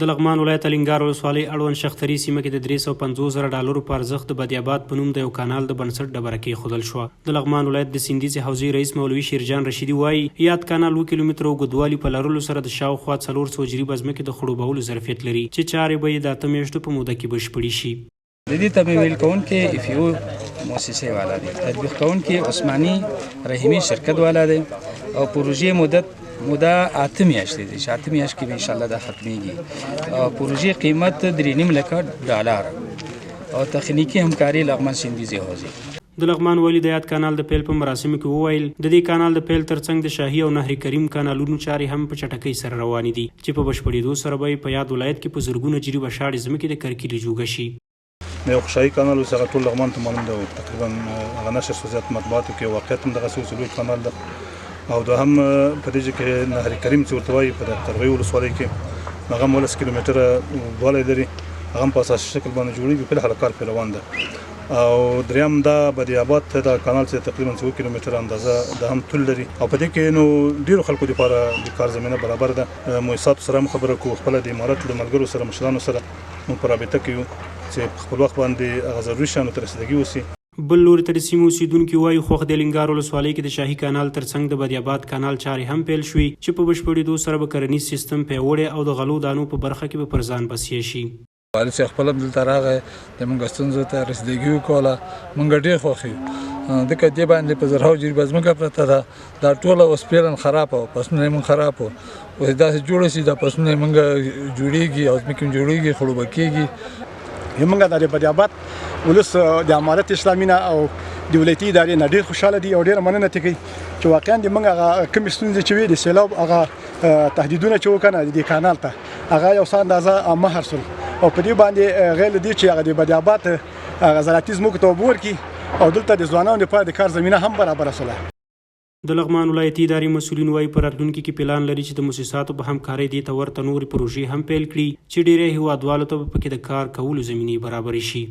د لغمان ولایت الینګار ولسوالۍ اړوند شختري سیمه کې د 350,000 ډالرو په ارزښت د بدیاباد په نوم د یو کانال د بنسټ ډبره کېښودل شوه. د لغمان ولایت د سیندیزې حوزې رئیس مولوي شیرجان رشیدي وایي یاد کانال 2 کیلومتره اوږدوالي په لرلو سره د شاوخوا 400 جریبه ځمکې د خړوبولو ظرفیت لري چې چارې به یې د 8 میاشتو په موده کې بشپړې شي. د دې تمویل کوونکې افیو مؤسسې والا دی، تطبیق کوونکې عثماني رحیمي شرکت والا دی او پروژې موده 8 میاشتې دي چې 8 میاشت کې به انشاءالله دا ختمیږي. پروژې قیمت $3.5 لک او تخنیکی همکاري لغمان سیندیزې حوزې. د لغمان والي د یاد کانال د پیل په مراسمو کې وویل د دې کانال د پیل ترڅنګ د شاهي او نهر کریم کانالونو چارې هم په چټکۍ سره روانې دي چې په بشپړېدو سره به په یاد ولایت کې په زرګونه جریبه شاړې ځمکې د کرکیلې جوګه شي. د یو شاهي کانال څخه ټول لغمان ته معلوم دی، تقریبا هغه نشر سوزیات مطبوعاتو کې واقعیت هم دغسې لوی کانال ده او دوهم په دې کې نهر کریم چې ورته وایي په د قرغیو ولسوالۍ کې هغه 19 کیلومتره اوږدوالی لري، هغه هم په اساسي شکل باندې جوړېږي، په الحال کار پرې روان ده. او دریم دا بدیاباد ته دا کانال چې تقریبا 7 کیلومتره اندازه د هم طول لري او په دې کې نو ډیرو خلکو لپاره د کار زمینه برابر ده. مؤسساتو سره هم خبره کوو، خپله د امارت له ملګرو سره مشرانو سره موږ په رابطه کې یو چې په خپل وخت باندې هغه ضروري شیانو ته رسیدګي وسي. بل لوري ته د سیمې اوسېدونکي وایي خوښ د الینګار ولسوالۍ کې د شاهي کانال ترڅنګ د بدیاباد کانال چارې هم پیل شوي چې په بشپړېدو سره به کرنیز سیستم پیاوړی او د غلو دانو په برخه کې به پر ځان بسیا شي. والي چې خپل هم دلته راغی د موږ ستونزو ته رسیدګي وکړله، موږ ډېر خوښ یو ځکه دې باندې په زرهاو جریبه ځمکه پرته ده، دا ټوله اوس پیلن خراب وه، فصلونه یې موږ خراب وو، اوس داسې جوړه شي دا فصلونه یې موږ جوړېږي او ځمکې هم جوړېږي، خړوبه کېږي. موږ د بدیاباد ولس د امارت اسلامي نه او د ولایتي ادارې نه ډېر خوشحاله دي او ډېره مننه ترې کوي چې واقعا د موږ هغه کومې ستونزې چې وي د سیلاب هغه تهدیدونه چې وکړه د دې کانال ته هغه یو څه اندازه مهر شول او په دې باندې غیر له دې چې هغه د بدیاباد هغه زراعتي ځمکو ته اوبه ورکړي او دلته د ځوانانو لپاره د کار زمینه هم برابره شوله. د لغمان ولایتي ادارې مسؤلین وایي په راتلونکي کې پلان لري چې د مؤسساتو په همکارۍ دې ته ورته نورې پروژې هم پیل کړي چې ډېری هیوادوالو ته به پکې د کار کولو زمینې برابرې شي.